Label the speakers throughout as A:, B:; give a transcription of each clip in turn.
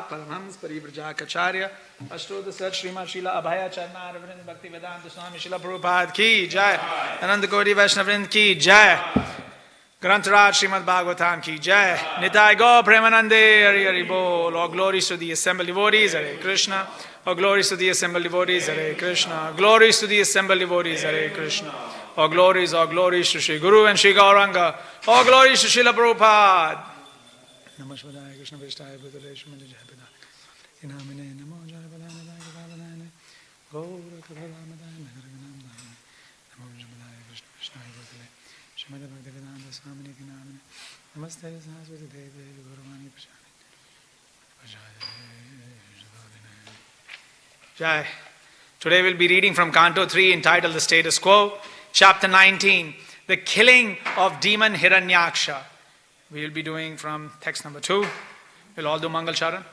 A: Paramhams Parivrajacharya Ashtodasa Srimad Srila Abhaya Charna Arvind Bhakti Vedanta Swami Srila Prabhupada Ki Jai Ananda Koti Vaishnavrind Ki Jai Grantaraj Srimad Bhagavatam Ki Jai Nitai Go Premanande Hari Hari Bol. All glories to the assembled devotees, Hare Krishna. All glories to the assembled devotees, Hare Krishna. Glories to the assembled devotees, Hare Krishna. All glories to Shri Guru and Shri Gauranga. All glories to Srila Prabhupada. Namaskar Krishna Vishtai Bhutale Shrimati Jayapita Inamine Namo Jayapalana Jayapalana Gaura Kadalamadana Nagaraganamdana Namo Jamadaya Krishna Vishtai Bhutale Shrimati Bhaktivedanta Swamini Kinamine Namaste Saraswati Devi Guruvani Pashani Jai. Today we'll be reading from Canto 3 entitled The Status Quo, Chapter 19, The Killing of Demon Hiranyaksha. We will be doing from text number 2. We'll all do Mangal Charan.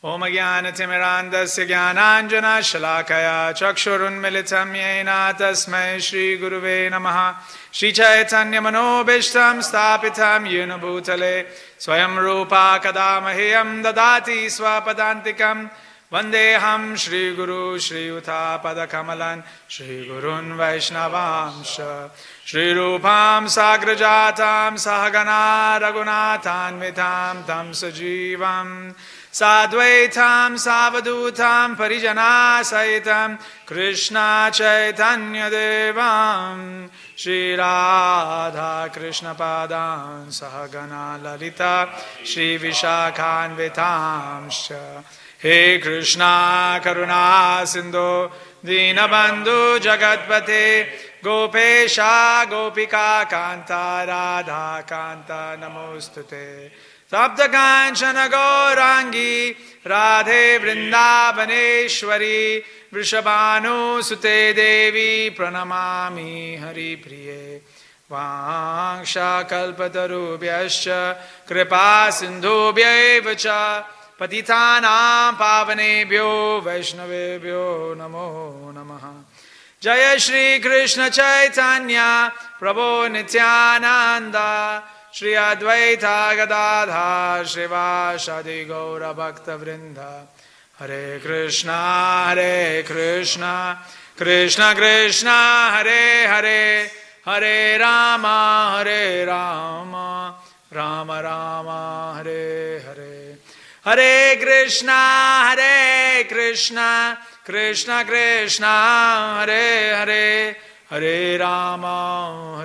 A: Om Jnana Timirandasya Jnananjana Shalakaya Chakshurun Militam Yena Tasmai Shri Guruve Namaha Shri Chaitanya Manobishtam Stapitam Yena Bhutale Swayam Rupa Kadamahiyam Dadati Swapadantikam Vandeham Shri Guru Shri Uta Padakamalan Shri Gurun Vaishnavamsha Shri Rupam Sagrajatam Sahagana Raghunathan Vitam Tam Sajivam Sadvaitam Savadutam Parijana Saitam Krishna Chaitanya Devam Shri Radha Krishna Padam Sahagana Lalita Shri Vishakhan Vitamsha He Krishna Karuna Sindhu Dinabandhu Jagatpate Gopesha Gopika Kanta Radha Kanta Namostute Sapta Kanchana Gaurangi Radhe Vrindavaneshwari Vrishabhanu Sute Devi Pranamami Hari Priye Vangsha Kalpatarubhyascha Kripa Sindhubhyaevacha Patitanam Pavanebhyo Vaishnavebhyo Namo Namaha Jaya Shri Krishna Chaitanya Prabhu Nityananda Shri Advaita Gadadha Shrivasadi Gaura Bhakta Vrinda Hare Krishna Krishna Krishna Hare Hare Hare Rama Rama Rama Hare Hare Hare Krishna Krishna Krishna Hare Hare Hare Rama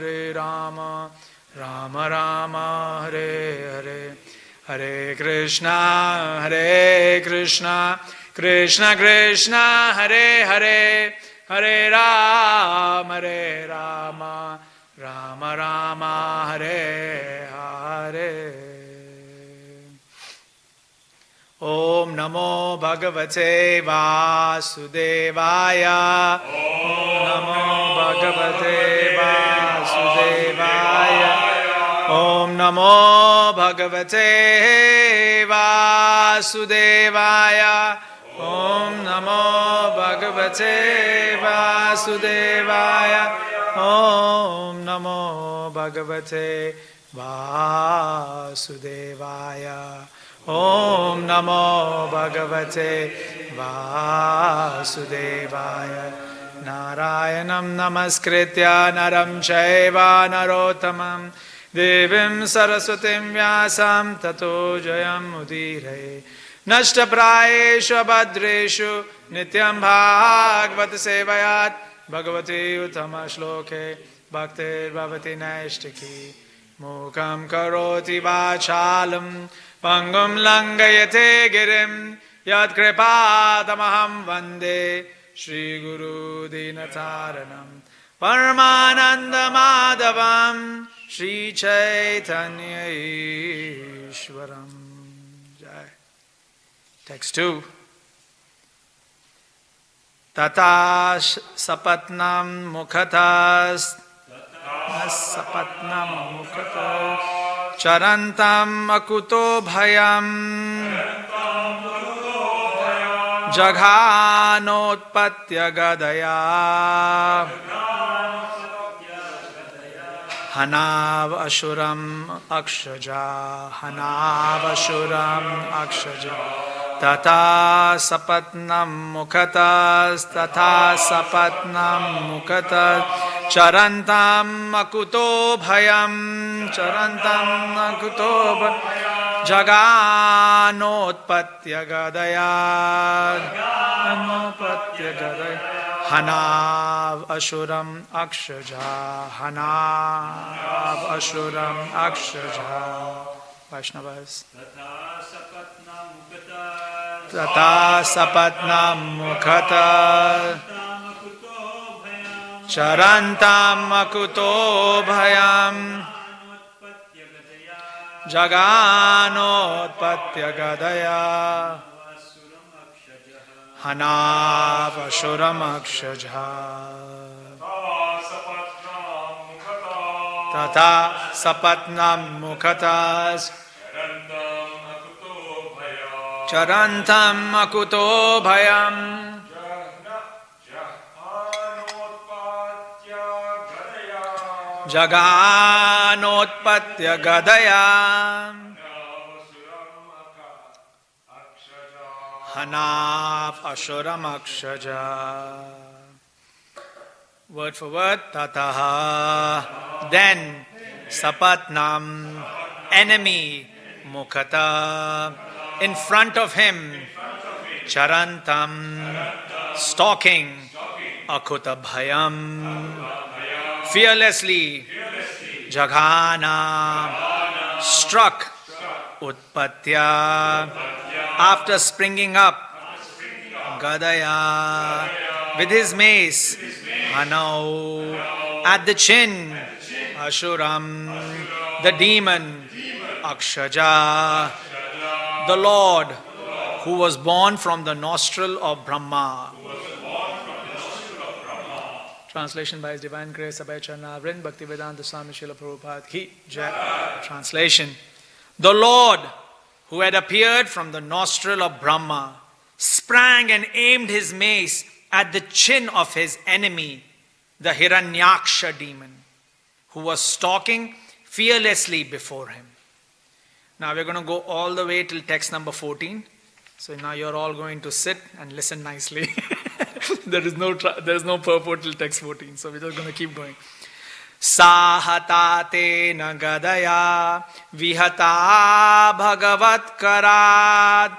A: Rama Rama Hare Hare Hare Krishna Krishna Krishna Hare Hare Hare Rama Rama Rama Hare Hare Om Namo Bhagavate Vasudevaya Om Namo Bhagavate Vasudevaya Om Namo Bhagavate Vasudevaya Om Namo Bhagavate Vasudevaya Om Namo Bhagavate Vasudevaya Om Namo Bhagavate Vasudevaya Narayanam Namaskritya Naram Chaiva Narottamam Devim Saraswatim Vyasam Tato Jayam Udire Nashtaprayeshu Abhadreshu Nityam Bhagavad Sevayat Bhagavati Uttama Shloke Bhaktir Bhavati Naishtiki Mukam Karoti Vachalam Pangum Langayate Girim Yad Kripatamaham Vande Shri Guru Dinataranam Paramananda Madhavam Shri Chaitanya Ishwaram Jai. Text 2. Tata sapatnam mukhatas sapatnam mukhatas charantam akuto bhayam jaghanotpatya gadaya Hanav Ashuram Akshaja, Hanav Ashuram Akshaja. Tata sapatnam mukatas, tata sapatnam mukatas, charantam akuto bhayam, charantam akuto bhayam, jaganotpatya gadaya, jaganotpatya gadaya, hanav ashuram akshaja, hanav ashuram akshaja. Vaishnavas. Tata sapatnam mukhata charantam akuto bhayam jaganotpatya gadaya hanav ashuram akshaja. Tata sapatnam mukhatas charantam akuto bhayam jaganotpatya gadaya hanav ashuram akshaja. Word for word, tataha, then, sapatnam, enemy, mukhata, in front of him, charantam, stalking, akuta bhayam, fearlessly, jaghana, struck, utpatya, after springing up, gadaya, with his mace, hanau, at the chin, ashuram, the demon, akshaja, the Lord, who was born from the nostril of Brahma. Translation by His Divine Grace, Abhay Charna Vrind, Bhaktivedanta Swami Srila Prabhupada Ki Jai. Translation. The Lord, who had appeared from the nostril of Brahma, sprang and aimed his mace at the chin of his enemy, the Hiranyaksha demon, who was stalking fearlessly before him. Now we're going to go all the way till text number 14. So now you're all going to sit and listen nicely. there is no purport till text 14. So we're just going to keep going. Sahatate nagadaya vihata bhagavat karad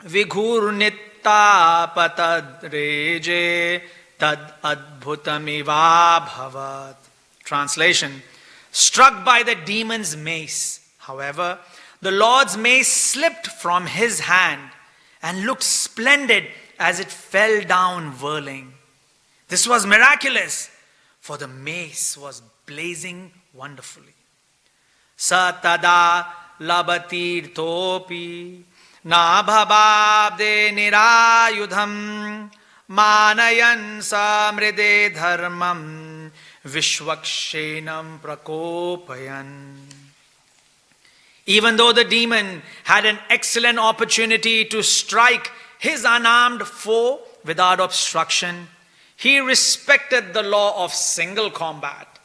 A: vighurnitta patad reje tad adbhutamiva bhavat. Translation. Struck by the demon's mace, however, the Lord's mace slipped from his hand and looked splendid as it fell down whirling. This was miraculous, for the mace was blazing wonderfully. Satada labatir topi nabhababde nirayudham manayan samride dharmam vishwakshenam prakopayan. Even though the demon had an excellent opportunity to strike his unarmed foe without obstruction, he respected the law of single combat,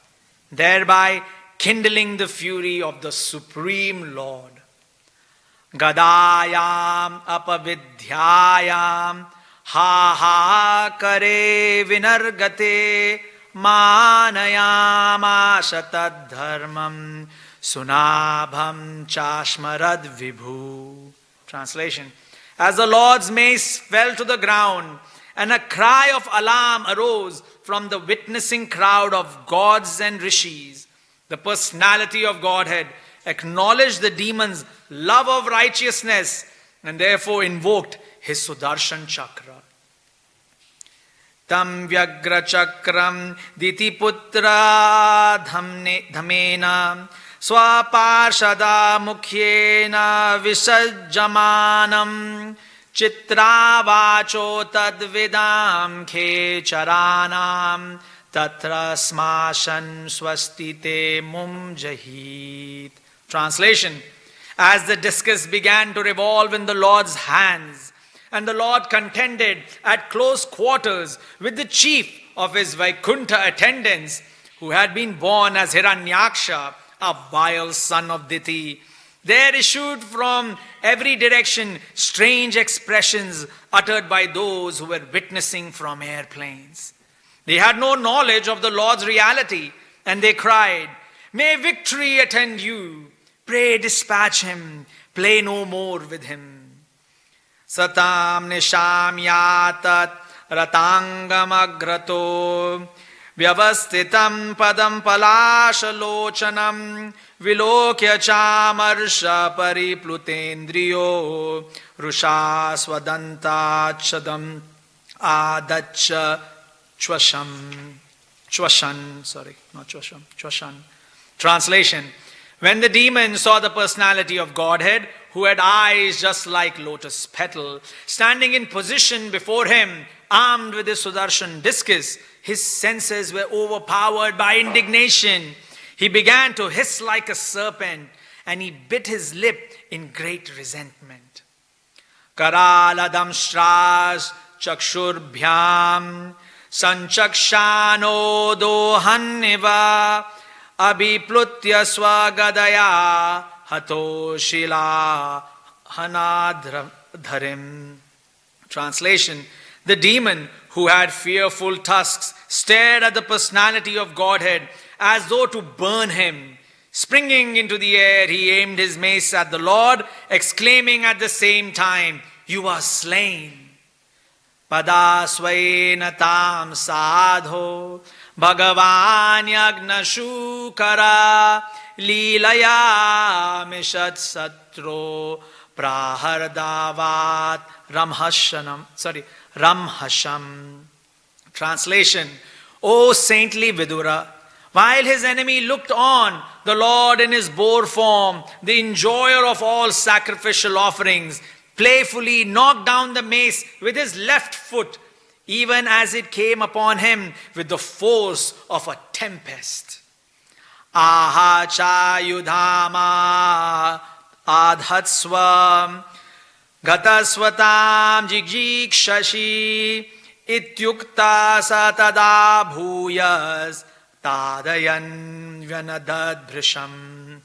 A: thereby kindling the fury of the Supreme Lord. Gadayam apavidhyayam ha ha kare vinargate manayam ashatad dharmam sunabham chashmarad vibhu. Translation. As the Lord's mace fell to the ground and a cry of alarm arose from the witnessing crowd of gods and rishis, the personality of Godhead acknowledged the demon's love of righteousness and therefore invoked his Sudarshan Chakra. Tam vyagra chakram ditiputra dhamena swaparshada mukhyena visajjamanam chitravacho tadvidam khe charanam tatra smashan swastite mum jahit. Translation. As the discus began to revolve in the Lord's hands, and the Lord contended at close quarters with the chief of his Vaikuntha attendants, who had been born as Hiranyaksha, a vile son of Diti. There issued from every direction strange expressions uttered by those who were witnessing from airplanes. They had no knowledge of the Lord's reality, and they cried, "May victory attend you! Pray dispatch him, play no more with him." Satam nisham yatat ratangamagrato vyavastitam padam palashalocanam vilokya chamarsha pariplutendriyo rusha swadantachadam adacha chwashan. Translation: when the demon saw the personality of Godhead, who had eyes just like lotus petal, standing in position before him, armed with his Sudarshan discus, his senses were overpowered by indignation. He began to hiss like a serpent, and he bit his lip in great resentment. Karaladam stras chakshurbhyam sanchakshano dohanniva abhiplutya swagadaya hatoshila hanadharim. Translation: the demon, who had fearful tusks, stared at the personality of Godhead as though to burn him. Springing into the air, he aimed his mace at the Lord, exclaiming at the same time, "You are slain." Padasvaena tam sadho Bhagavan yagnashukara Leelaya mishat satro prahardavat ramhasham. Translation: O saintly Vidura, while his enemy looked on, the Lord in his boar form, the enjoyer of all sacrificial offerings, playfully knocked down the mace with his left foot, even as it came upon him with the force of a tempest. Aha chayudhama adhatsvam gatasvatam jigjikshashi ityukta satada bhuyas tadayan vyanadadbrisham.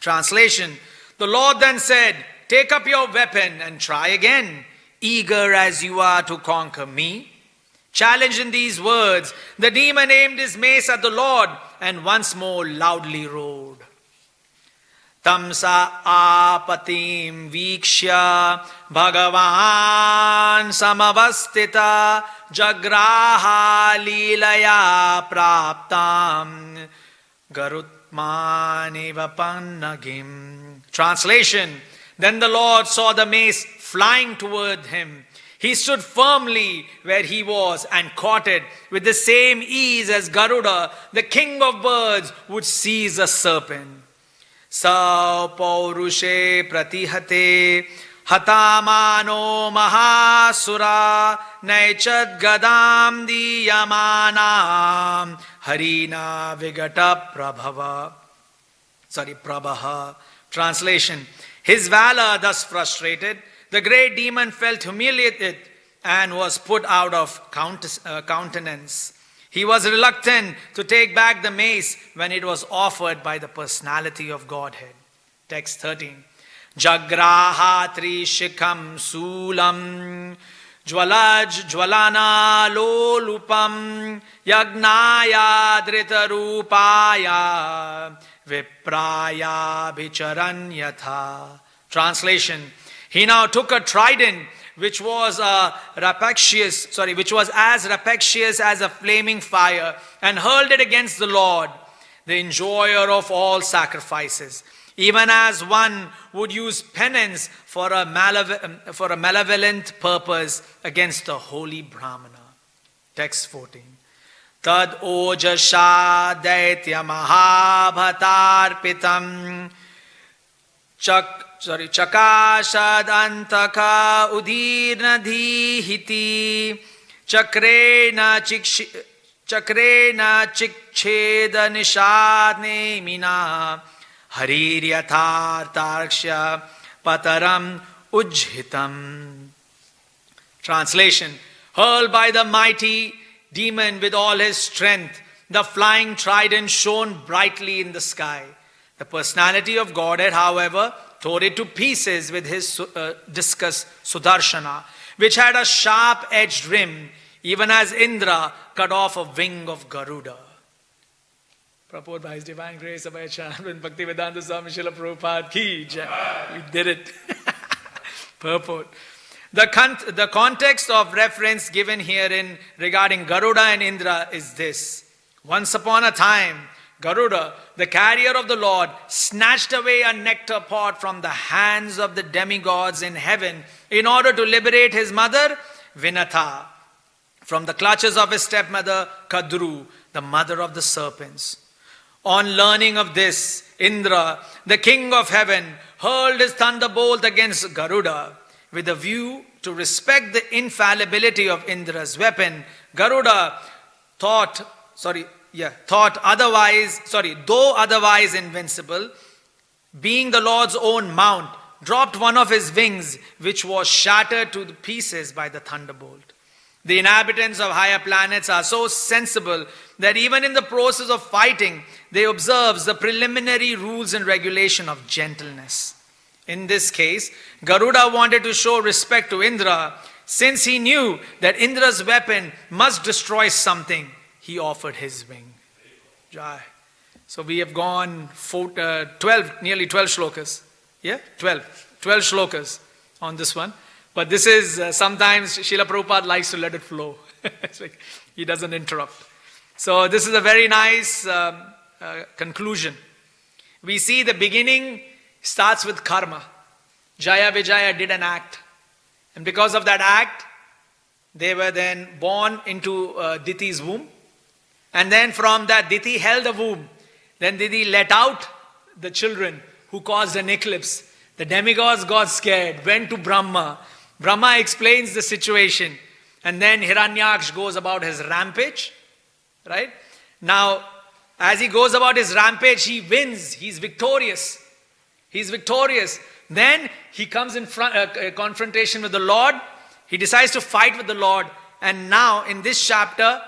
A: Translation: the Lord then said, "Take up your weapon and try again, eager as you are to conquer me." Challenged in these words, the demon aimed his mace at the Lord and once more loudly roared. Tamsa apatim vikshya bhagavan samavastita jagraha leelaya praptam garutmaniva pannagim. Translation: then the Lord saw the mace flying toward him. He stood firmly where he was and caught it with the same ease as Garuda, the king of birds, would seize a serpent. Sa paurushe pratihate hatamano mahasura naichat gadam diyamanam harina vigata prabha. Translation: his valor thus frustrated, the great demon felt humiliated and was put out of countenance. He was reluctant to take back the mace when it was offered by the personality of Godhead. Text 13. Jagraha trishikam sulam jwalana lolupam yagnaya dhritarupaya vipraya bicharanyatha. Translation: he now took a trident which was as rapacious as a flaming fire, and hurled it against the Lord, the enjoyer of all sacrifices, even as one would use penance for a malevolent purpose against a holy Brahmana. Text 14. Tad ojasha daitya mahabhatarpitam Chakashad antaka udirna dhihiti chakrena chikcheda nishadne mina hariryathartarksha pataram ujhitam. Translation: hurled by the mighty demon with all his strength, The flying trident shone brightly in the sky. The personality of Godhead, however, tore it to pieces with his discus Sudarshana, which had a sharp-edged rim, even as Indra cut off a wing of Garuda. Purport by His Divine Grace, Abhay Charan, Bhakti Vedanta Swami Srila Prabhupada ki jai. We did it. Purport. The context of reference given herein regarding Garuda and Indra is this. Once upon a time, Garuda, the carrier of the Lord, snatched away a nectar pot from the hands of the demigods in heaven in order to liberate his mother, Vinatha, from the clutches of his stepmother, Kadru, the mother of the serpents. On learning of this, Indra, the king of heaven, hurled his thunderbolt against Garuda. With a view to respect the infallibility of Indra's weapon, Garuda though otherwise invincible, being the Lord's own mount, dropped one of his wings, which was shattered to the pieces by the thunderbolt. The inhabitants of higher planets are so sensible that even in the process of fighting, they observe the preliminary rules and regulation of gentleness. In this case, Garuda wanted to show respect to Indra. Since he knew that Indra's weapon must destroy something, he offered his wing. Jai. So we have gone 12, nearly 12 shlokas. Yeah? 12 shlokas on this one. But this is, sometimes Srila Prabhupada likes to let it flow. It's like he doesn't interrupt. So this is a very nice conclusion. We see the beginning starts with karma. Jaya Vijaya did an act. And because of that act, they were then born into Diti's womb. And then from that, Diti held the womb. Then Diti let out the children who caused an eclipse. The demigods got scared, went to Brahma. Brahma explains the situation. And then Hiranyaksh goes about his rampage. Right? Now, as he goes about his rampage, he wins. He's victorious. He's victorious. Then he comes in confrontation with the Lord. He decides to fight with the Lord. And now in this chapter,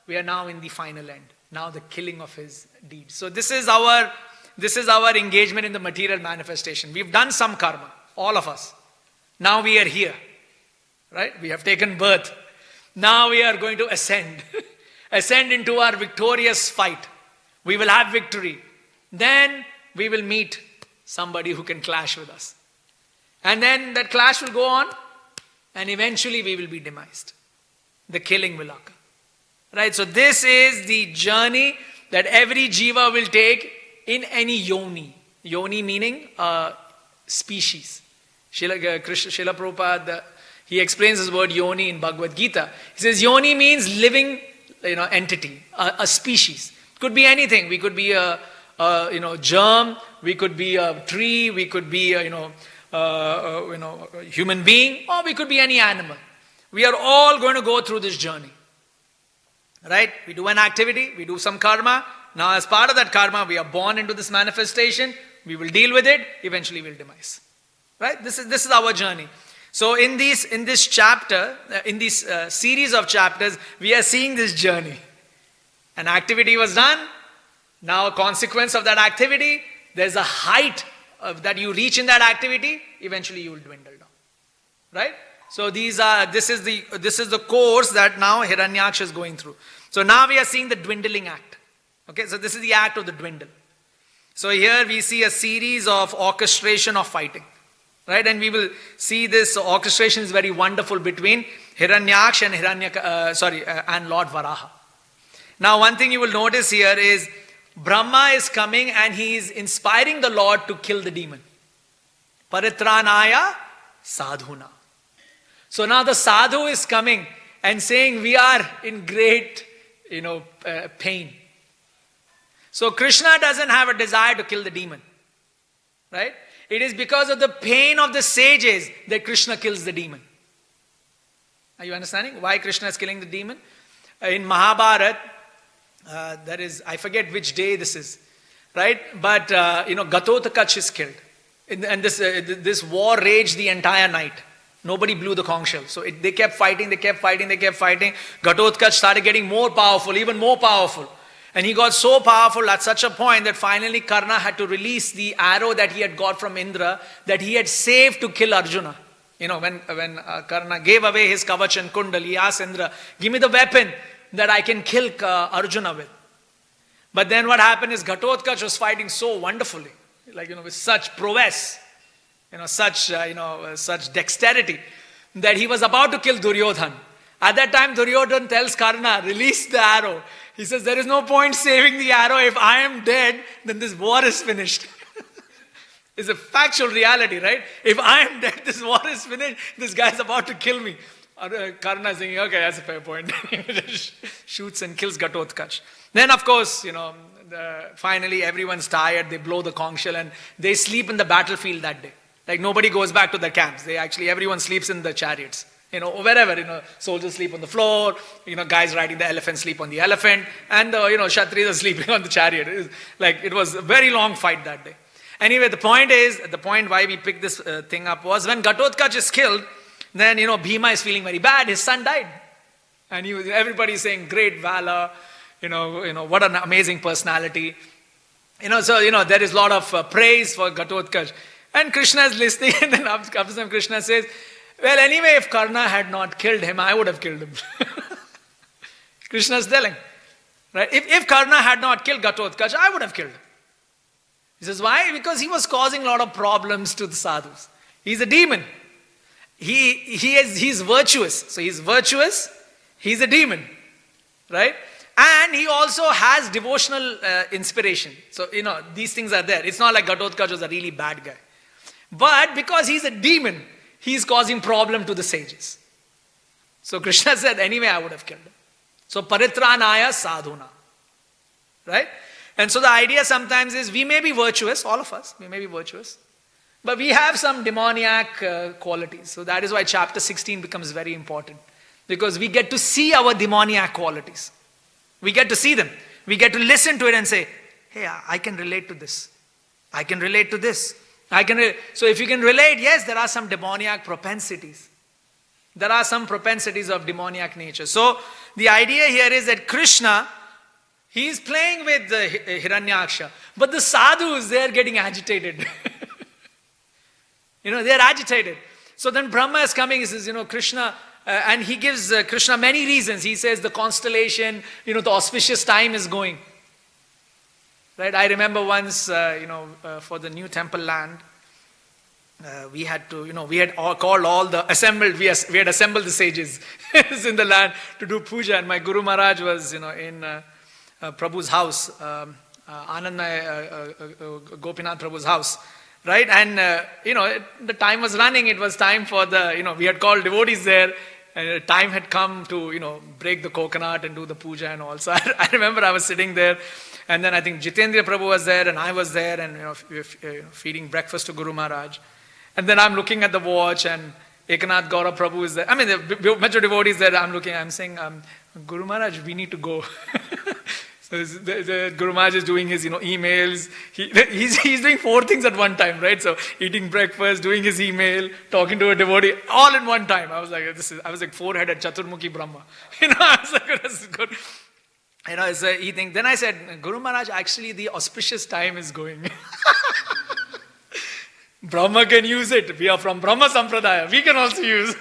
A: we are now in the final end. Now the killing of his deeds. So this is our engagement in the material manifestation. We've done some karma, all of us. Now we are here. Right? We have taken birth. Now we are going to ascend. Ascend into our victorious fight. We will have victory. Then we will meet somebody who can clash with us. And then that clash will go on, and eventually we will be demised. The killing will occur. Right? So this is the journey that every jiva will take in any yoni. Yoni meaning species. Srila Prabhupada, he explains this word yoni in Bhagavad Gita. He says yoni means living entity, a species. Could be anything. We could be a germ, we could be a tree, we could be a human being, or we could be any animal. We are all going to go through this journey. Right? We do an activity, we do some karma. Now as part of that karma, we are born into this manifestation. We will deal with it. Eventually we'll demise. Right? This is our journey. So in this chapter, in this series of chapters, we are seeing this journey. An activity was done. Now a consequence of that activity, there's a height that you reach in that activity. Eventually you will dwindle down. Right? So this is the course that now Hiranyaksha is going through. So now we are seeing the dwindling act. Okay, so this is the act of the dwindle. So here we see a series of orchestration of fighting. Right, and we will see this orchestration is very wonderful between Hiranyaksha and and Lord Varaha. Now one thing you will notice here is Brahma is coming and he is inspiring the Lord to kill the demon. Paritranaya sadhuna. So now the sadhu is coming and saying we are in great pain. So Krishna doesn't have a desire to kill the demon. Right? It is because of the pain of the sages that Krishna kills the demon. Are you understanding why Krishna is killing the demon? In Mahabharata, there is, I forget which day this is, right? But, Gatotkacha is killed. And this war raged the entire night. Nobody blew the conch shell. So they kept fighting. Gatotkacha started getting more powerful, even more powerful. And he got so powerful at such a point that finally Karna had to release the arrow that he had got from Indra, that he had saved to kill Arjuna. When Karna gave away his kavach and kundal, he asked Indra, give me the weapon that I can kill Arjuna with. But then what happened is Ghatotkacha was fighting so wonderfully, with such prowess, such dexterity, that he was about to kill Duryodhan. At that time, Duryodhan tells Karna, release the arrow. He says, there is no point saving the arrow. If I am dead, then this war is finished. It's a factual reality, right? If I am dead, this war is finished. This guy is about to kill me. Karna is thinking, okay, that's a fair point. Shoots and kills Ghatotkacha. Then, of course, finally everyone's tired. They blow the conch shell and they sleep in the battlefield that day. Like nobody goes back to their camps. Everyone sleeps in the chariots. Wherever, soldiers sleep on the floor, guys riding the elephant sleep on the elephant, and Kshatriyas are sleeping on the chariot. It was a very long fight that day. Anyway, the point why we picked this thing up was when Ghatotkacha is killed, then, Bhima is feeling very bad. His son died. And everybody is saying, great valor, what an amazing personality. So, there is a lot of praise for Ghatotkacha. And Krishna is listening, and then after some Krishna says, well, anyway, if Karna had not killed him, I would have killed him. Krishna is telling, right? If Karna had not killed Ghatotkacha, I would have killed him. He says, why? Because he was causing a lot of problems to the sadhus. He's a demon. He's virtuous. So he's virtuous, he's a demon, right? And he also has devotional inspiration. So, these things are there. It's not like Ghatotkacha was a really bad guy. But because he's a demon, he's causing problem to the sages. So Krishna said, anyway, I would have killed him. So paritranaya sadhuna. Right? And so the idea sometimes is we may be virtuous, all of us, we may be virtuous, but we have some demoniac qualities. So that is why chapter 16 becomes very important. Because we get to see our demoniac qualities. We get to see them. We get to listen to it and say, hey, I can relate to this. I can relate to this. So if you can relate, yes, there are some demoniac propensities. There are some propensities of demoniac nature. So the idea here is that Krishna, he is playing with Hiranyaksha. But the sadhus, they are getting agitated. They are agitated. So then Brahma is coming, he says, Krishna, and he gives Krishna many reasons. He says the constellation, the auspicious time is going. Right? I remember once, for the new temple land, we had to, we had called all the assembled, we had assembled the sages in the land to do puja. And my Guru Maharaj was, in Prabhu's house, Gopinath Prabhu's house. Right? And, the time was running. It was time for we had called devotees there. And time had come to, break the coconut and do the puja and all. So I remember I was sitting there. And then I think Jitendra Prabhu was there and I was there and feeding breakfast to Guru Maharaj. And then I'm looking at the watch and Ekanath Gaurav Prabhu is there. I mean, the major devotees there, I'm saying, Guru Maharaj, we need to go. So the Guru Maharaj is doing his, emails. He's doing 4 things at one time, right? So eating breakfast, doing his email, talking to a devotee, all in one time. I was like, 4-headed Chaturmukhi Brahma. I was like, this is good. So he thinks, then I said, Guru Maharaj, actually the auspicious time is going. Brahma can use it. We are from Brahma Sampradaya. We can also use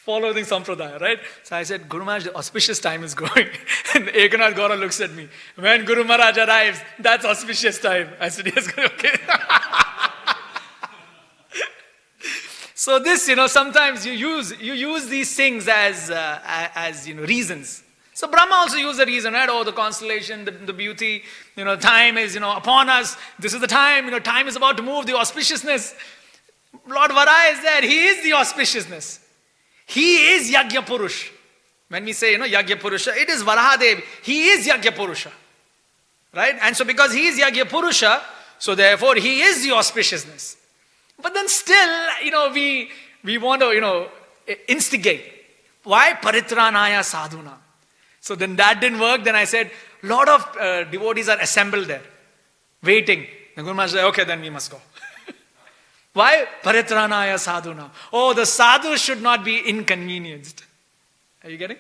A: following Sampradaya, right? So I said, Guru Maharaj, the auspicious time is going. And Ekanath Gaurav looks at me. When Guru Maharaj arrives, that's auspicious time. I said, yes, okay. So this, sometimes you use these things as reasons. So Brahma also used the reason, right? Oh, the constellation, the beauty, time is, upon us. This is the time, time is about to move, the auspiciousness. Lord Vara is there. He is the auspiciousness. He is Yagya Purush. When we say, Yagya Purusha, it is Varahadev. He is Yagya Purusha. Right? And so because he is Yagya Purusha, so therefore he is the auspiciousness. But then still, we want to, instigate. Why? Paritranaya sadhuna. So then that didn't work. Then I said, a lot of devotees are assembled there, waiting. The Guru Maharaj said, okay, then we must go. Why? Paritranaya sadhuna. Oh, the sadhu should not be inconvenienced. Are you getting?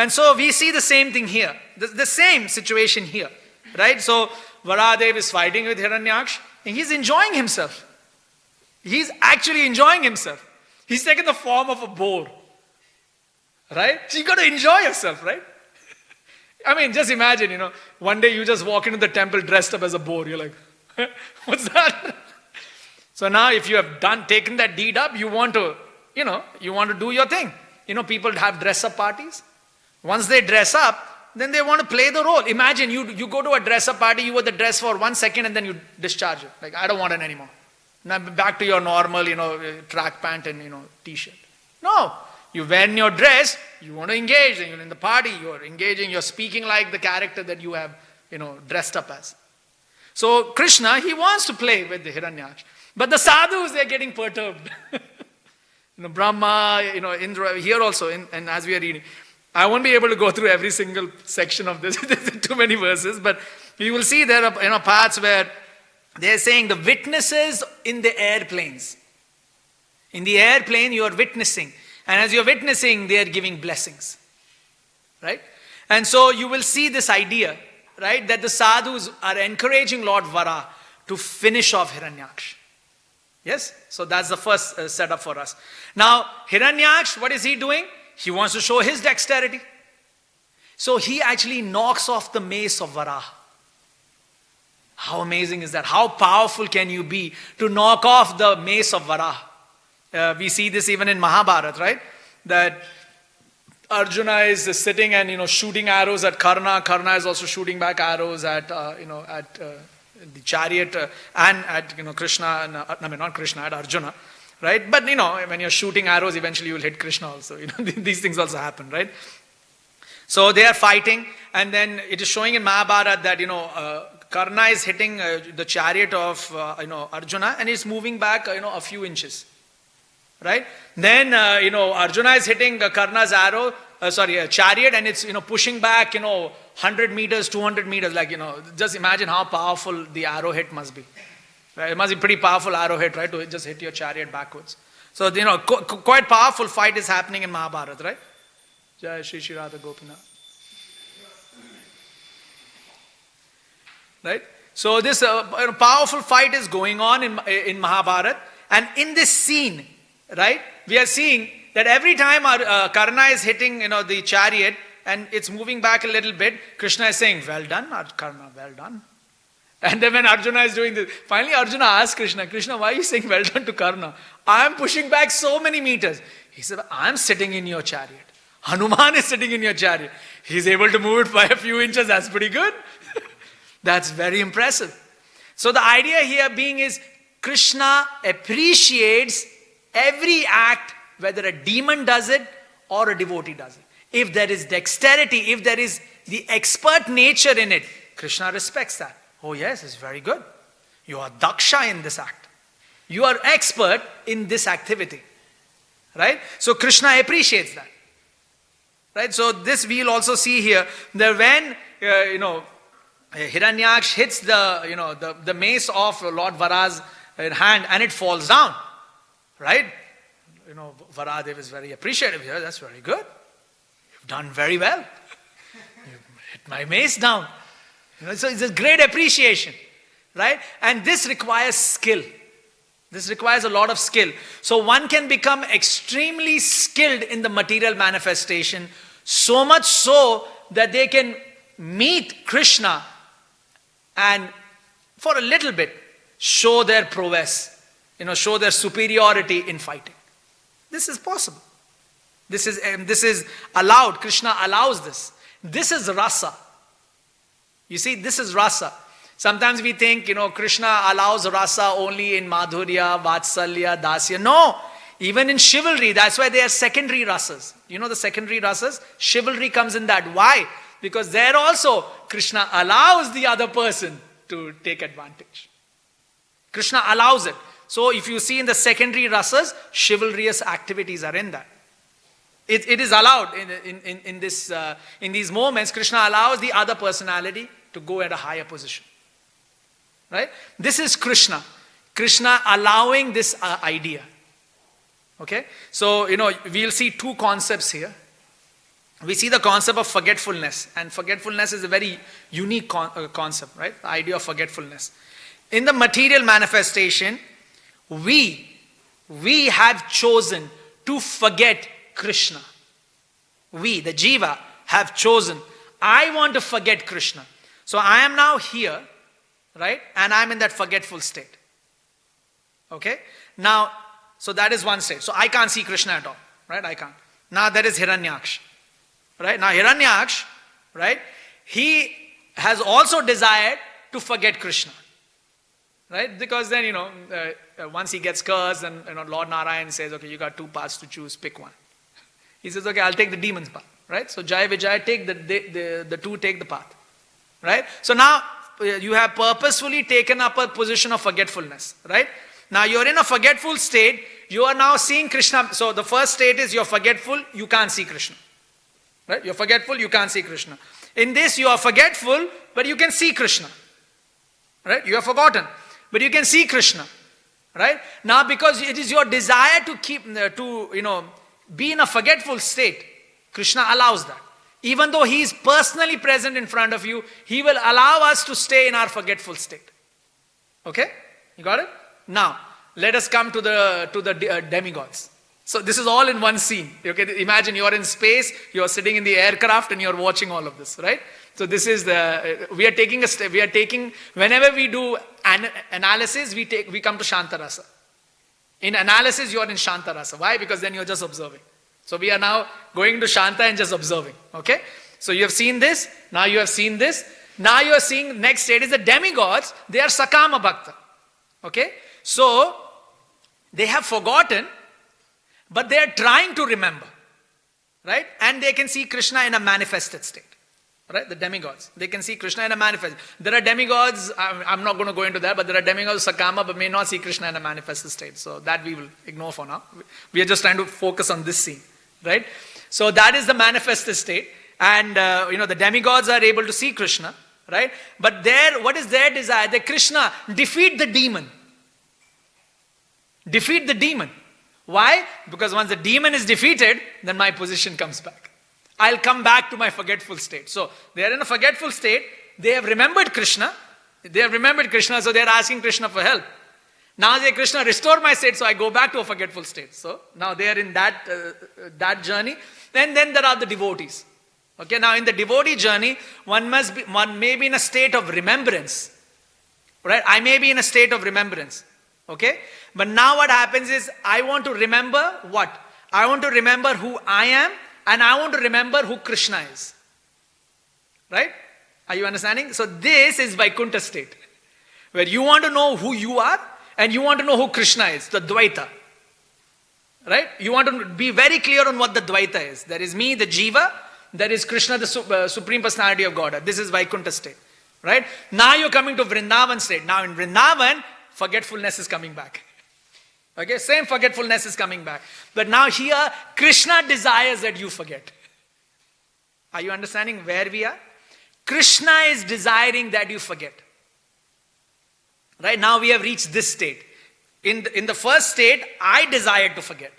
A: And so we see the same thing here, the same situation here, right? So Varadev is fighting with Hiranyaksh, and he's enjoying himself. He's actually enjoying himself. He's taken the form of a boar, right? So you got to enjoy yourself, right? I mean, just imagine, one day you just walk into the temple dressed up as a boar. You're like, what's that? So now if you have taken that deed up, you want to do your thing. People have dress-up parties. Once they dress up, then they want to play the role. Imagine you go to a dress-up party, you wear the dress for 1 second and then you discharge it. Like, I don't want it anymore. Now back to your normal, track pant and, t-shirt. No. You wear your dress, you want to engage, and you're in the party, you're engaging, you're speaking like the character that you have, dressed up as. So Krishna, he wants to play with the Hiranyaksh. But the sadhus, they're getting perturbed. Brahma, Indra, here also, and as we are reading. I won't be able to go through every single section of this. There's too many verses, but you will see there are parts where they're saying the witnesses in the airplanes. In the airplane, you are witnessing. And as you're witnessing, they are giving blessings. Right? And so you will see this idea, right, that the sadhus are encouraging Lord Vara to finish off Hiranyaksh. Yes? So that's the first setup for us. Now, Hiranyaksh, what is he doing? He wants to show his dexterity. So he actually knocks off the mace of Vara. How amazing is that? How powerful can you be to knock off the mace of Vara? We see this even in Mahabharata, right? That Arjuna is sitting and shooting arrows at Karna. Karna is also shooting back arrows at the chariot and at Krishna. Not Krishna, at Arjuna, right? But when you're shooting arrows, eventually you will hit Krishna also. These things also happen, right? So they are fighting, and then it is showing in Mahabharata that Karna is hitting the chariot of Arjuna, and it's moving back a few inches. Right? Then, Arjuna is hitting Karna's chariot, and it's, pushing back, 100 meters, 200 meters, just imagine how powerful the arrow hit must be. Right? It must be pretty powerful arrow hit, right? To just hit your chariot backwards. So, quite powerful fight is happening in Mahabharata, right? Jai Shri Shri Radha Gopinath. Right? So, this powerful fight is going on in Mahabharata, and in this scene, right? We are seeing that every time Karna is hitting, the chariot and it's moving back a little bit, Krishna is saying, well done, Karna, well done. And then when Arjuna is doing this, finally Arjuna asks Krishna, why are you saying well done to Karna? I am pushing back so many meters. He said, I am sitting in your chariot. Hanuman is sitting in your chariot. He's able to move it by a few inches. That's pretty good. That's very impressive. So the idea here being is Krishna appreciates every act, whether a demon does it or a devotee does it. If there is dexterity, if there is the expert nature in it, Krishna respects that. Oh yes, it's very good. You are daksha in this act. You are expert in this activity. Right? So Krishna appreciates that. Right? So this we'll also see here that when, Hiranyaksh hits the mace of Lord Vara's hand and it falls down. Right? Varadev is very appreciative here. That's very good. You've done very well. You hit my mace down. So it's a great appreciation. Right? And this requires skill. This requires a lot of skill. So one can become extremely skilled in the material manifestation, so much so that they can meet Krishna and for a little bit show their prowess. Show their superiority in fighting. This is possible. This is allowed. Krishna allows this. This is rasa. You see, this is rasa. Sometimes we think, Krishna allows rasa only in Madhurya, Vatsalya, Dasya. No, even in chivalry, that's why they are secondary rasas. The secondary rasas? Chivalry comes in that. Why? Because there also, Krishna allows the other person to take advantage. Krishna allows it. So if you see in the secondary rasas, chivalrous activities are in that. It is allowed in these moments. Krishna allows the other personality to go at a higher position. Right? This is Krishna. Krishna allowing this idea. Okay? So, we'll see two concepts here. we see the concept of forgetfulness. And forgetfulness is a very unique concept, right? The idea of forgetfulness. In the material manifestation, we have chosen to forget Krishna. We, the Jiva, have chosen, I want to forget Krishna. So I am now here, right? And I'm in that forgetful state. Okay? Now, so that is one state. So I can't see Krishna at all, right? I can't. Now there is Hiranyaksha, right? Now Hiranyaksha, right? He has also desired to forget Krishna, right? Because then, once he gets cursed, and Lord Narayan says, okay, you got two paths to choose, pick one. He says, okay, I'll take the demon's path, right? So Jaya Vijaya, take the two take the path, right? So now you have purposefully taken up a position of forgetfulness, right? Now you're in a forgetful state, you are now seeing Krishna. So the first state is you're forgetful, you can't see Krishna, right? You're forgetful, you can't see Krishna. In this you are forgetful, but you can see Krishna, right? You have forgotten, but you can see Krishna, right? Now because it is your desire to keep, be in a forgetful state, Krishna allows that. Even though he is personally present in front of you, he will allow us to stay in our forgetful state. Okay? You got it? Now, let us come to the demigods. So this is all in one scene. Okay? Imagine you are in space, you are sitting in the aircraft and you are watching all of this, right? So this is we are taking a step, whenever we do analysis, we come to Shantarasa. In analysis, you are in Shantarasa. Why? Because then you are just observing. So we are now going to Shanta and just observing. Okay? So you have seen this. Now you have seen this. Now you are seeing next state is the demigods. They are Sakama Bhakta. Okay? So they have forgotten, but they are trying to remember. Right? And they can see Krishna in a manifested state. Right? The demigods. They can see Krishna in a manifest. There are demigods, I'm not going to go into that, but there are demigods Sakama but may not see Krishna in a manifested state. So that we will ignore for now. We are just trying to focus on this scene. Right? So that is the manifested state. And the demigods are able to see Krishna. Right? But what is their desire? That Krishna defeat the demon. Defeat the demon. Why? Because once the demon is defeated, then my position comes back. I'll come back to my forgetful state. So they are in a forgetful state. They have remembered Krishna. So they are asking Krishna for help. Now they Krishna, restore my state, so I go back to a forgetful state. So now they are in that journey. Then there are the devotees. Okay, now in the devotee journey, one may be in a state of remembrance. Right? I may be in a state of remembrance. Okay? But now what happens is, I want to remember what? I want to remember who I am. And I want to remember who Krishna is. Right? Are you understanding? So this is Vaikuntha state. Where you want to know who you are and you want to know who Krishna is. The Dvaita. Right? You want to be very clear on what the Dvaita is. There is me, the Jiva. There is Krishna, the Supreme Personality of Godhead. This is Vaikuntha state. Right? Now you're coming to Vrindavan state. Now in Vrindavan, forgetfulness is coming back. Okay, same forgetfulness is coming back. But now here, Krishna desires that you forget. Are you understanding where we are? Krishna is desiring that you forget. Right, now we have reached this state. In the first state, I desired to forget.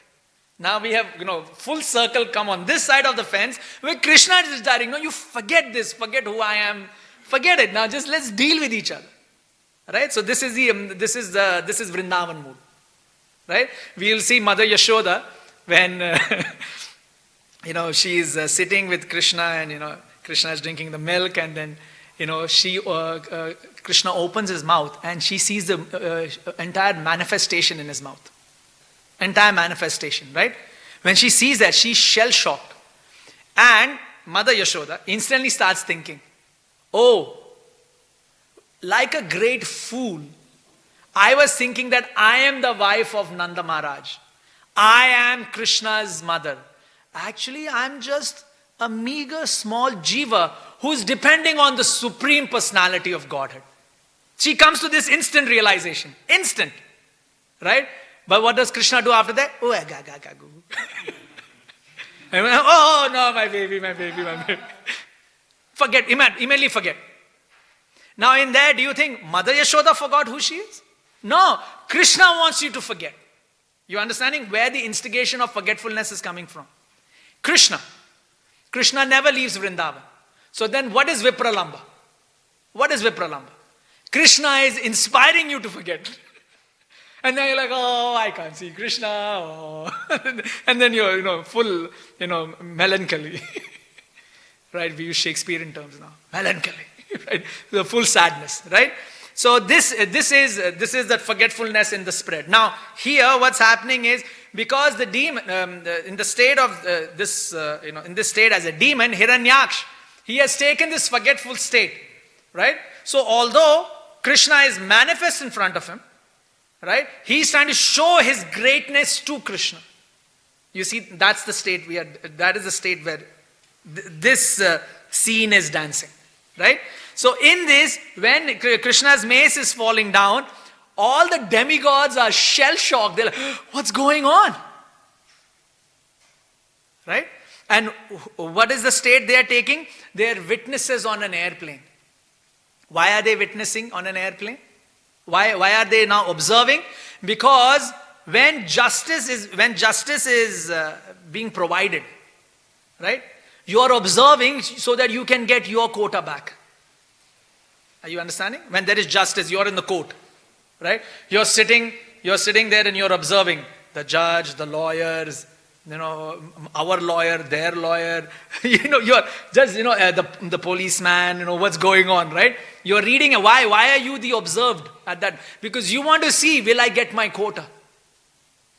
A: Now we have, full circle come on this side of the fence where Krishna is desiring, no, you forget this, forget who I am, forget it. Now just let's deal with each other. Right, so this is Vrindavan mood. Right? We will see Mother Yashoda when, she is sitting with Krishna and, Krishna is drinking the milk and then, Krishna opens his mouth and she sees the entire manifestation in his mouth. Entire manifestation, right? When she sees that, she's shell-shocked. And Mother Yashoda instantly starts thinking, oh, like a great fool, I was thinking that I am the wife of Nanda Maharaj. I am Krishna's mother. Actually, I'm just a meager small jiva who's depending on the Supreme Personality of Godhead. She comes to this instant realization. Instant. Right? But what does Krishna do after that? Oh, oh no, my baby. Forget, immediately forget. Now in there, do you think Mother Yashoda forgot who she is? No, Krishna wants you to forget. You understanding where the instigation of forgetfulness is coming from? Krishna Krishna never leaves Vrindavan. So then what is Vipralamba? What is Vipralamba? Krishna is inspiring you to forget. And then you're like, oh, I can't see Krishna. Oh. And then you're, full, melancholy. Right? We use Shakespearean terms now. Melancholy. Right? The full sadness. Right? So this is that forgetfulness in the spread. Now, here what's happening is, because the demon, in the state of in this state as a demon, Hiranyaksh, he has taken this forgetful state. Right? So although Krishna is manifest in front of him, right? He's trying to show his greatness to Krishna. You see, that's the state that is the state where this scene is dancing. Right? So in this, when Krishna's mace is falling down, all the demigods are shell-shocked. They're like, what's going on? Right? And what is the state they are taking? They are witnesses on an airplane. Why are they witnessing on an airplane? Why are they now observing? Because when justice is being provided, right? You are observing so that you can get your quota back. Are you understanding? When there is justice, you are in the court, right? You're sitting there and you're observing the judge, the lawyers, our lawyer, their lawyer, you're just, the policeman, what's going on, right? You're reading, why are you the observed at that? Because you want to see, will I get my quota?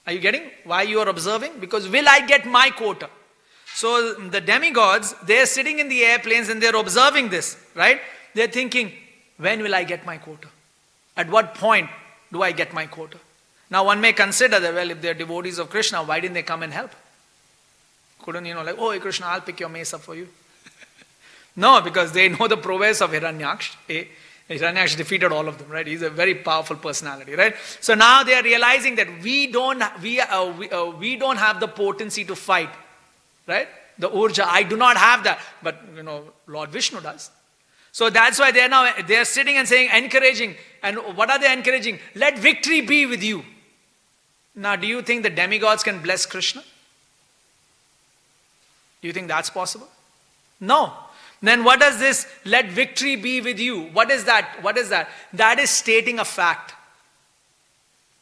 A: Are you getting why you are observing? Because will I get my quota? So the demigods, they're sitting in the airplanes and they're observing this, right? They're thinking, when will I get my quota? At what point do I get my quota? Now one may consider that, well, if they're devotees of Krishna, why didn't they come and help? Couldn't, like, oh, Krishna, I'll pick your mace up for you. No, because they know the prowess of Hiranyaksh. Hiranyaksh defeated all of them, right? He's a very powerful personality, right? So now they are realizing that we don't have the potency to fight, right? The urja, I do not have that, but Lord Vishnu does. So that's why they are sitting and saying, encouraging. And what are they encouraging? Let victory be with you. Now, do you think the demigods can bless Krishna? Do you think that's possible? No. Then what does this, let victory be with you? What is that? What is that? That is stating a fact.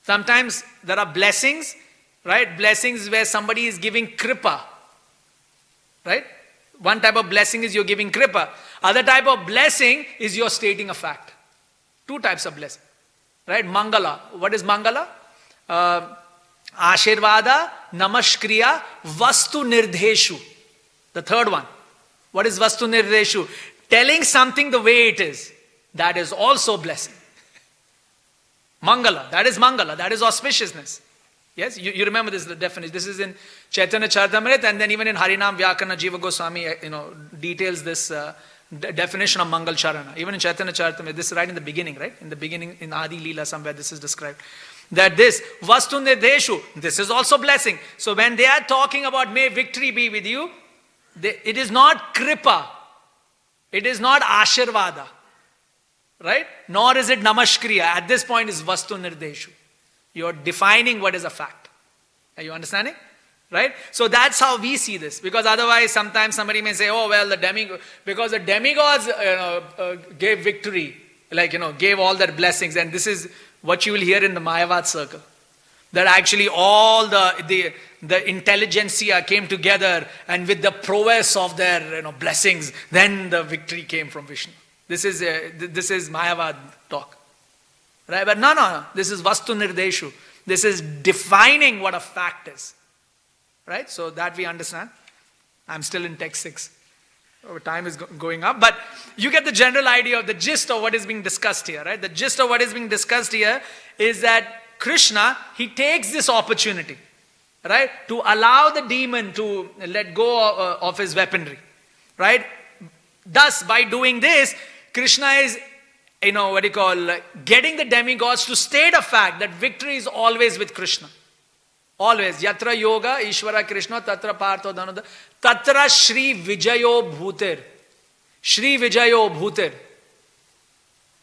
A: Sometimes there are blessings, right? Blessings where somebody is giving kripa, right? One type of blessing is you're giving kripa. Other type of blessing is you're stating a fact. Two types of blessing, right? Mangala. What is Mangala? Ashirvada, Namashkriya, Vastu Nirdheshu. The third one. What is Vastu Nirdheshu? Telling something the way it is. That is also blessing. Mangala. That is Mangala. That is auspiciousness. Yes, you remember this definition. This is in Chaitanya Charitamrita, and then even in Harinam Vyakarna Jiva Goswami, details this definition of Mangal Charana. Even in Chaitanya Charitamrita, this is right in the beginning, right? In the beginning, in Adi Leela somewhere, this is described. That this, Vastu Nirdheshu, this is also blessing. So when they are talking about may victory be with you, it is not kripa. It is not ashirvada. Right? Nor is it namashkriya. At this point is Vastu Nirdheshu. You are defining what is a fact. Are you understanding? Right? So that's how we see this. Because otherwise sometimes somebody may say, oh well, because the demigods gave victory, gave all their blessings, and this is what you will hear in the Mayavad circle. That actually all the intelligentsia came together, and with the prowess of their blessings, then the victory came from Vishnu. This is Mayavad talk. Right? But no. This is Vastu Nirdheshu. This is defining what a fact is. Right? So that we understand. I'm still in text 6. Time is going up. But you get the general idea of the gist of what is being discussed here. Right? The gist of what is being discussed here is that Krishna, he takes this opportunity, right, to allow the demon to let go of his weaponry. Right? Thus, by doing this, Krishna is, getting the demigods to state a fact that victory is always with Krishna. Always. Yatra yoga, Ishvara Krishna, tatra partho dhanudha, tatra Shri Vijayo Bhutir. Shri Vijayo Bhutir.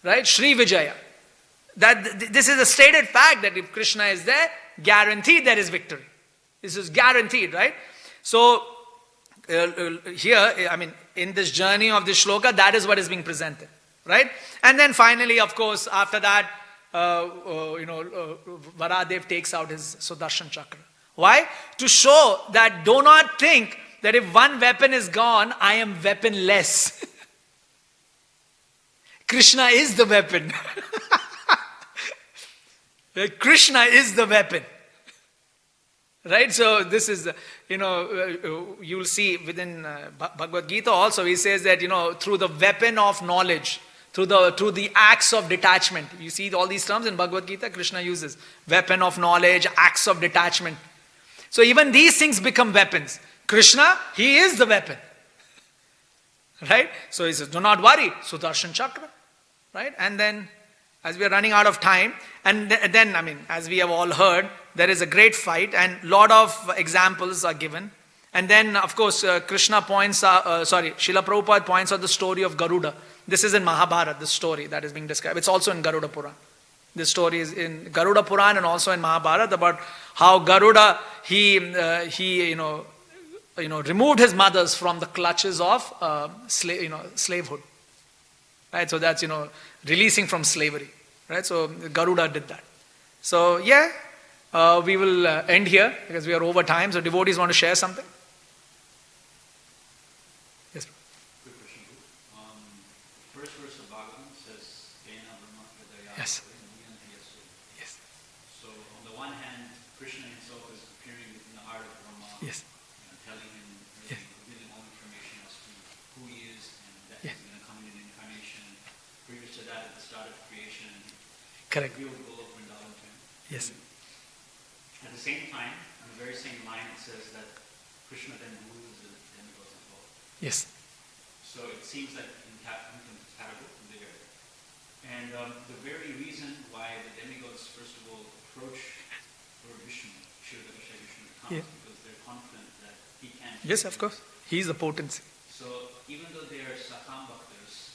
A: Right? Shri Vijaya. That this is a stated fact that if Krishna is there, guaranteed there is victory. This is guaranteed, right? So, here, I mean, in this journey of this shloka, that is what is being presented, right? And then finally, of course, after that, Varadev takes out his Sudarshan Chakra. Why? To show that do not think that if one weapon is gone, I am weaponless. Krishna is the weapon. Krishna is the weapon. Right? So this is, you'll see within Bhagavad Gita also, he says that, through the weapon of knowledge, through the acts of detachment. You see all these terms in Bhagavad Gita, Krishna uses. Weapon of knowledge, acts of detachment. So even these things become weapons. Krishna, he is the weapon. Right? So he says, do not worry, Sudarshan Chakra. Right? And then, as we are running out of time, and then, I mean, as we have all heard, there is a great fight and lot of examples are given. And then, of course, Srila Prabhupada points out the story of Garuda. This is in Mahabharata, the story that is being described. It's also in Garuda Puran. This story is in Garuda Puran and also in Mahabharata about how Garuda, he removed his mothers from the clutches of slavehood. Right, so that's, releasing from slavery. Right, so Garuda did that. So, we will end here because we are over time. So, devotees want to share something? Yes.
B: Quick question. First verse of Bhagavatam says,
A: Yes.
B: Yes. So, on the one hand, Krishna himself is appearing within the heart of Brahma.
A: Yes.
B: Telling him, revealing all information as to who he is and that he's going to come in an incarnation. Previous to that, at the start of creation,
A: Correct.
B: revealed the goal of Vrindavan to him.
A: Yes.
B: At the same time, on the very same line, it says that Krishna then rules the demigods as well.
A: Yes.
B: So it seems like incompatible there. And the very reason why the demigods, first of all, approach Lord Vishnu, Shivadasha Vishnu, comes because they're confident that he can.
A: Yes, of course. He is the potency.
B: So even though they are Sakam Bhaktas,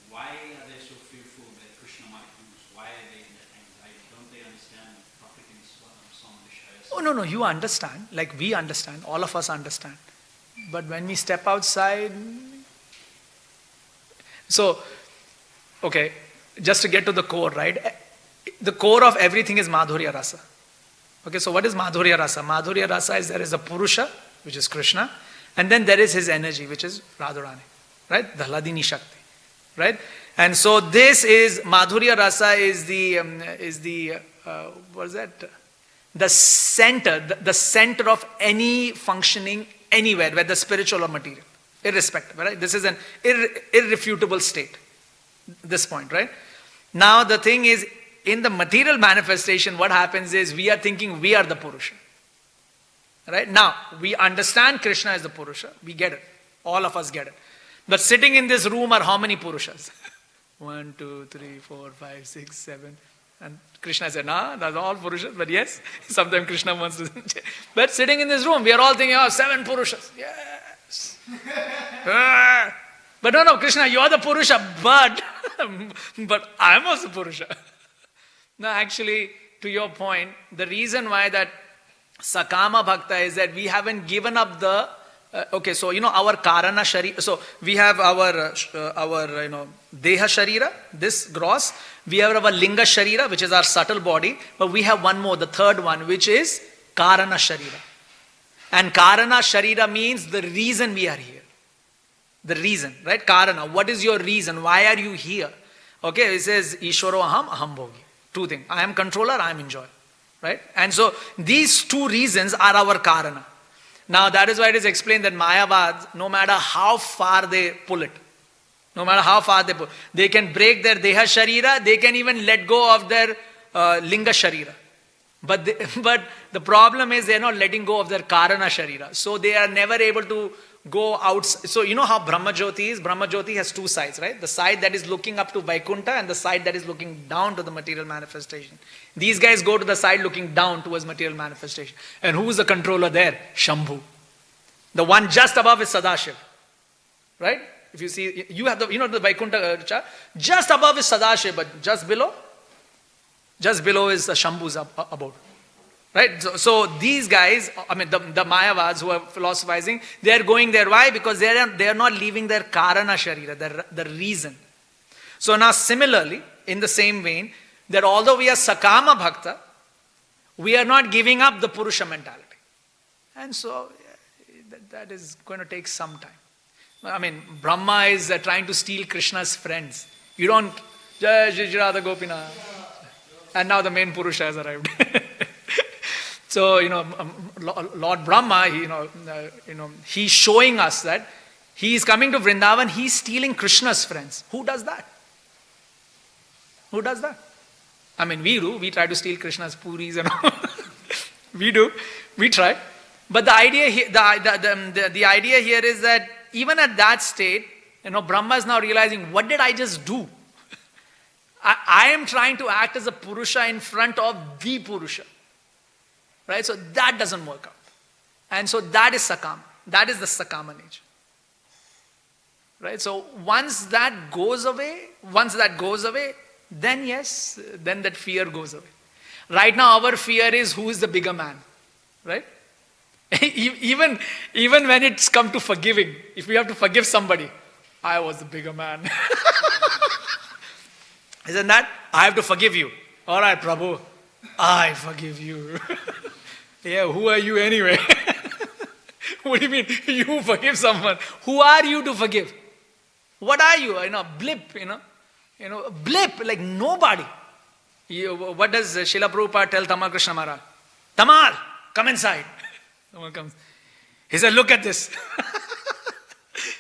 B: why are they so fearful that Krishna might lose? Why are they in that anxiety? Don't they understand Prakritim Samvishaya?
A: Oh, no, you understand. Like we understand. All of us understand. But when we step outside... So, okay, just to get to the core, right? The core of everything is Madhurya Rasa. Okay, so what is Madhurya Rasa? Madhurya Rasa is there is a Purusha, which is Krishna, and then there is his energy, which is Radharani, right? The Hladini Shakti, right? And so this is, Madhurya Rasa is the what is that? The center of any functioning anywhere, whether spiritual or material, irrespective, right? This is an irrefutable state, this point, right? Now the thing is, in the material manifestation, what happens is we are thinking we are the Purusha. Right? Now, we understand Krishna is the Purusha. We get it. All of us get it. But sitting in this room are how many Purushas? 1, 2, 3, 4, 5, 6, 7. And Krishna said, nah, that's all Purushas. But yes, sometimes Krishna wants to. But sitting in this room, we are all thinking, 7 Purushas. Yes. But no, Krishna, you are the Purusha, but I am also Purusha. No, actually, to your point, the reason why that Sakama Bhakta is that we haven't given up the, so our Karana Sharira, so we have our Deha Sharira, this gross, we have our Linga Sharira, which is our subtle body, but we have one more, the third one, which is Karana Sharira. And Karana Sharira means the reason we are here. The reason, right? Karana, what is your reason? Why are you here? Okay, it says, Ishwaro Aham, Aham Bhogi. 2 things. I am controller, I am enjoyer. Right? And so these 2 reasons are our karana. Now that is why it is explained that Mayavad, no matter how far they pull it, they can break their Deha Sharira, they can even let go of their Linga Sharira. But the problem is they are not letting go of their Karana Sharira. So they are never able to go out. So you know how Brahma Jyoti is? Brahma Jyoti has 2 sides, right? The side that is looking up to Vaikuntha and the side that is looking down to the material manifestation. These guys go to the side looking down towards material manifestation. And who is the controller there? Shambhu. The one just above is Sadashiv. Right? If you see, you have the Vaikuntha chart. Just above is Sadashiv, but just below is Shambhu's abode. Right? So these guys, I mean the Mayavads who are philosophizing, they are going there. Why? Because they are not leaving their Karana Sharira, the reason. So now similarly, in the same vein, that although we are Sakama Bhakta, we are not giving up the Purusha mentality. And so that is going to take some time. I mean, Brahma is trying to steal Krishna's friends. You don't, Jai Shri Radha Gopinath. And now the main Purusha has arrived. So, Lord Brahma, he's showing us that he is coming to Vrindavan, he's stealing Krishna's friends. Who does that? Who does that? I mean, we do. We try to steal Krishna's puris and all. We do. We try. But the idea here, the idea here is that even at that state, Brahma is now realizing, what did I just do? I am trying to act as a Purusha in front of the Purusha. Right? So that doesn't work out. And so that is Sakama. That is the Sakama nature. Right? So once that goes away, then yes, then that fear goes away. Right now our fear is who is the bigger man. Right? Even when it's come to forgiving, if we have to forgive somebody, I was the bigger man. Isn't that? I have to forgive you. All right, Prabhu, I forgive you. Yeah, who are you anyway? What do you mean? You forgive someone. Who are you to forgive? What are you? Blip, blip, like nobody. What does Srila Prabhupada tell Tamal Krishna Maharaj? Tamal, come inside. Someone comes. He said, look at this.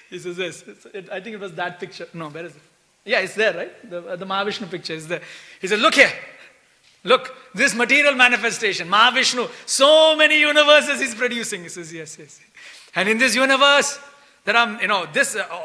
A: He says this. I think it was that picture. No, where is it? Yeah, it's there, right? The Mahavishnu picture is there. He said, look here. Look, this material manifestation, Mahavishnu, so many universes he's producing. He says, yes. And in this universe, there are,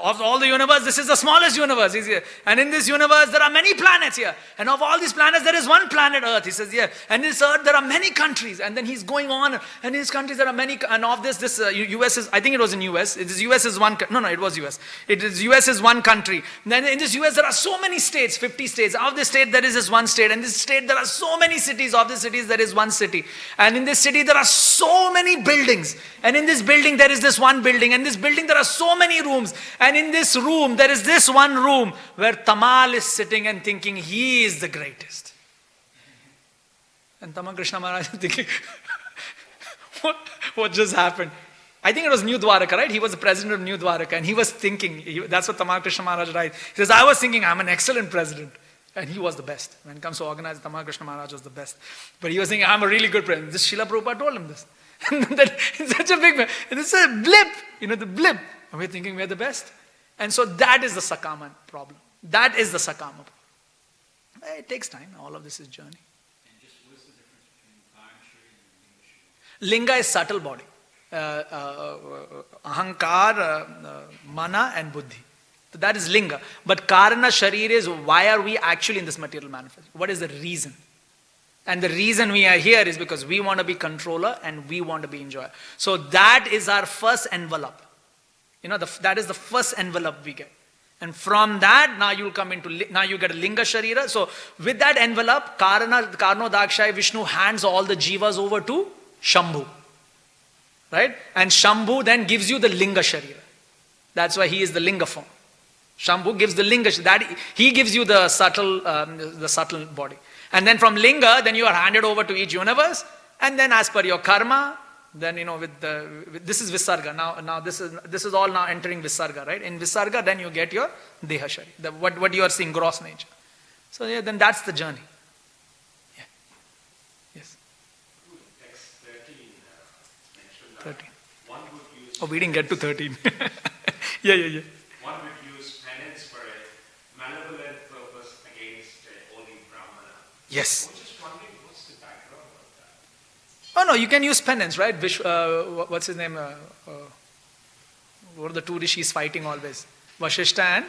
A: of all the universe, this is the smallest universe. He's here. And in this universe, there are many planets here. And of all these planets, there is one planet Earth. He says, yeah. And in this Earth, there are many countries. And then he's going on. And in these countries, there are many. And of this US is, I think it was in US. It is US is one. No, it was US. It is US is one country. And then in this US, there are so many states, 50 states. Of this state, there is this one state. And this state, there are so many cities. Of the cities, there is one city. And in this city, there are so many buildings. And in this building, there is this one building. And in this building, there are so many rooms. And in this room, there is this one room where Tamal is sitting and thinking he is the greatest. And Tamal Krishna Maharaj is thinking, what just happened? I think it was New Dwaraka, right? He was the president of New Dwaraka. And he was thinking, that's what Tamal Krishna Maharaj writes. He says, I was thinking I'm an excellent president. And he was the best. When it comes to organize, Tamal Krishna Maharaj was the best. But he was thinking, I'm a really good president. This Srila Prabhupada told him this. It's such a big man. And this is a blip, the blip. And we're thinking we're the best. And so that is the Sakama problem. That is the Sakama problem. It takes time. All of this is journey.
B: And just what is the difference between Karma Shari and Linga Shari?
A: Linga is subtle body. Ahankar, Mana and Buddhi. So that is Linga. But Karana Sharir is why are we actually in this material manifestation? What is the reason? And the reason we are here is because we want to be controller and we want to be enjoyer. So that is our first envelope. That is the first envelope we get. And from that, now you get a Linga Sharira. So with that envelope, Karno Dakshaya Vishnu hands all the jivas over to Shambhu. Right? And Shambhu then gives you the Linga Sharira. That's why he is the Linga form. Shambhu gives the Linga, he gives you the subtle body. And then from Linga, then you are handed over to each universe. And then as per your karma, then this is Visarga. Now this is all now entering Visarga, right? In Visarga, then you get your Deha Shari, what you are seeing, gross nature. So yeah, then that's the journey. Yeah. Yes.
C: Text 13 mentioned that
A: 13.
C: one would use.
A: Oh, we didn't get to 13. Yeah.
C: One would use penance for a malevolent purpose against a holy Brahmana.
A: Yes.
C: I was just wondering what's the background of that?
A: Oh no, you can use penance, right? What's his name? What are the two rishis fighting always? Vashishta and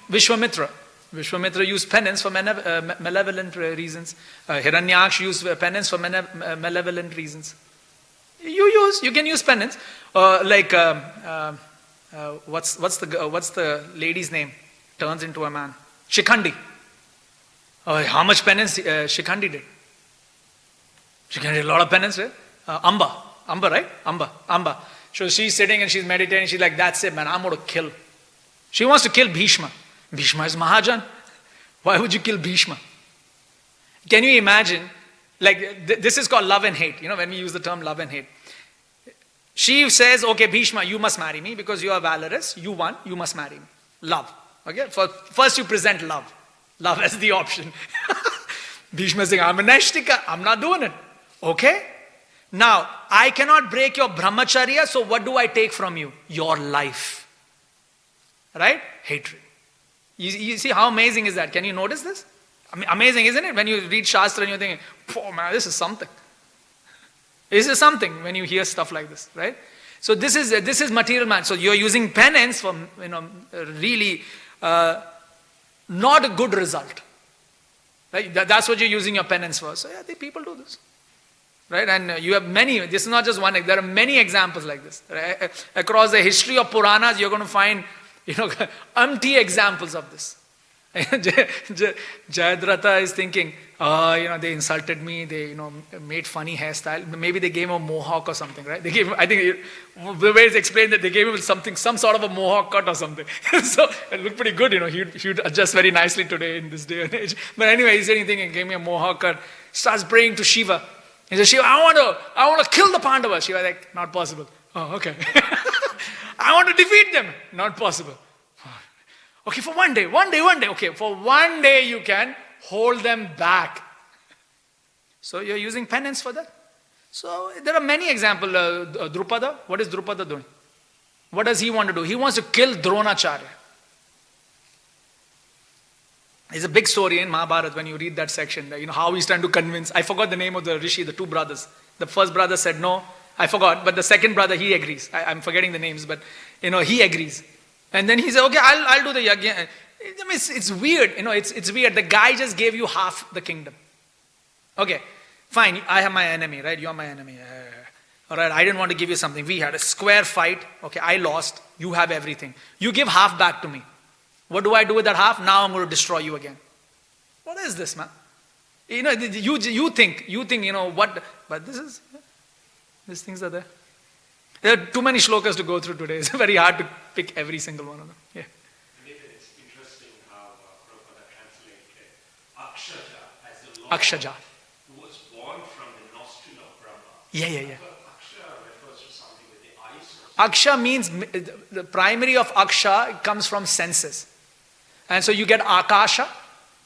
A: Vishwamitra. Vishwamitra used penance for malevolent reasons. Hiranyaksha used penance for malevolent reasons. You can use penance. What's the lady's name? Turns into a man. Shikhandi. How much penance Shikhandi did? She can read a lot of penance, right? Amba, right? Amba. So she's sitting and she's meditating. She's like, that's it, man. I'm going to kill. She wants to kill Bhishma. Bhishma is Mahajan. Why would you kill Bhishma? Can you imagine? Like, this is called love and hate. You know, when we use the term love and hate. She says, okay, Bhishma, you must marry me because you are valorous. You won. You must marry me. Love. Okay? First you present love. Love as the option. Bhishma is saying, I'm a Nashtika. I'm not doing it. Okay? Now, I cannot break your brahmacharya, so what do I take from you? Your life. Right? Hatred. You see how amazing is that? Can you notice this? I mean, amazing, isn't it? When you read Shastra and you're thinking, oh man, this is something. This is something when you hear stuff like this, right? So this is material man. So you're using penance for, really not a good result. Right? That's what you're using your penance for. So yeah, people do this. Right? And you have many, this is not just one, there are many examples like this. Right? Across the history of Puranas, you're going to find, umpty examples of this. Jayadratha is thinking, they insulted me, they, made funny hairstyle. Maybe they gave him a mohawk or something, right? They gave him, I think the way it's explained that they gave him some sort of a mohawk cut or something. So it looked pretty good, he would adjust very nicely today in this day and age. But anyway, he's thinking, gave me a mohawk cut, starts praying to Shiva. He says, Shiva, I want to kill the Pandavas. Shiva like, not possible. Oh, okay. I want to defeat them. Not possible. Okay, for one day. Okay, for one day you can hold them back. So you're using penance for that. So there are many examples. Drupada, what is Drupada doing? What does he want to do? He wants to kill Dronacharya. It's a big story in Mahabharata when you read that section. How he's trying to convince. I forgot the name of the rishi, the two brothers. The first brother said no. I forgot. But the second brother, he agrees. I'm forgetting the names, but he agrees. And then he said, okay, I'll do the yajna. It's weird. It's weird. The guy just gave you half the kingdom. Okay, fine. I have my enemy, right? You are my enemy. All right, I didn't want to give you something. We had a square fight. Okay, I lost. You have everything. You give half back to me. What do I do with that half? Now I'm going to destroy you again. What is this, man? You think, what? But these things are there. There are too many shlokas to go through today. It's very hard to pick every single one of them. Yeah.
C: It's interesting how Prabhupada translated Akshaja as the Lord
A: Akshaja.
C: who was born from the nostril of Brahma.
A: Yeah.
C: But Aksha refers to something with the eyes.
A: Aksha means, the primary of Aksha comes from senses. And so you get Akasha,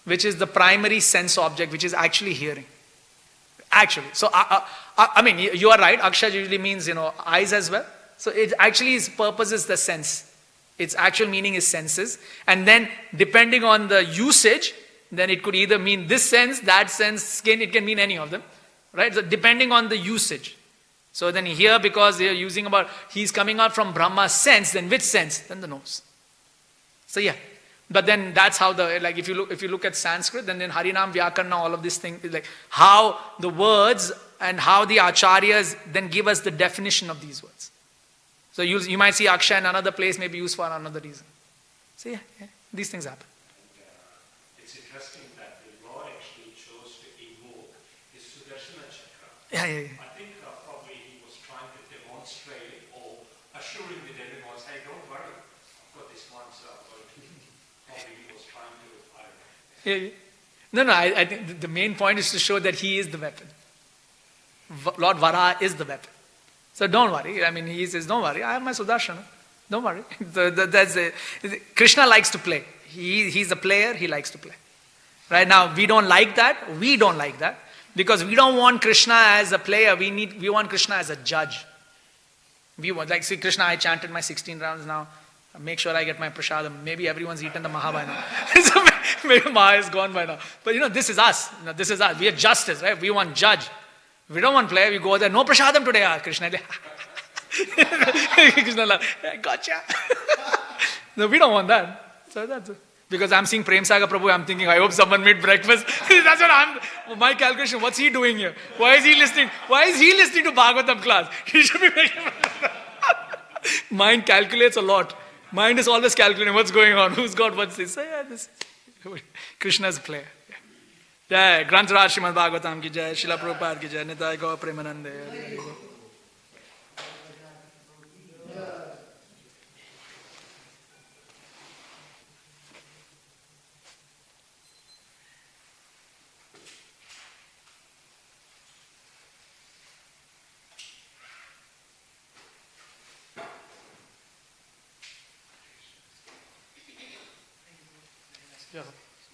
A: which is the primary sense object, which is actually hearing. Actually. So, you are right. Aksha usually means, eyes as well. So it actually, its purpose is the sense. Its actual meaning is senses. And then depending on the usage, then it could either mean this sense, that sense, skin, it can mean any of them. Right? So depending on the usage. So then here, because they are using he's coming out from Brahma's sense, then which sense? Then the nose. So yeah. But then that's how if you look at Sanskrit, then Harinam, Vyakarna, all of these things, is like how the words and how the acharyas then give us the definition of these words. So you might see Aksha in another place may be used for another reason. So yeah, these things happen.
C: And, it's interesting that the Lord actually chose to evoke his Sudarshana Chakra.
A: Yeah.
C: I think probably he was trying to demonstrate or assuring the demigods, hey, don't worry, I've got this one, so probably he was trying to, I don't know.
A: Yeah. No, I think the main point is to show that he is the weapon. Lord Vara is the weapon. So don't worry. He says, don't worry, I have my Sudarshana. Don't worry. Krishna likes to play. He's a player, he likes to play. Right now, we don't like that. We don't like that. Because we don't want Krishna as a player. We want Krishna as a judge. We want, see, Krishna, I chanted my 16 rounds now. Make sure I get my prasadam. Maybe everyone's eaten the Maha by now. So maybe Maha is gone by now. But this is us. This is us. We are justice, right? We want judge. We don't want player. We go there. No prasadam today, Krishna. Krishna, gotcha. No, we don't want that. So that's it. Because I'm seeing Prem Sagar Prabhu, I'm thinking, I hope someone made breakfast. That's what my calculation. What's he doing here? Why is he listening to Bhagavatam class? He should be making Mind calculates a lot. Mind is always calculating what's going on, who's got what's this. So yeah, this Krishna's player. Yeah. Jai Grantaraj Srimad Bhagavatam ki jai, Srila Prabhupada ki jai, Nitai Gaur Premanande. Yeah.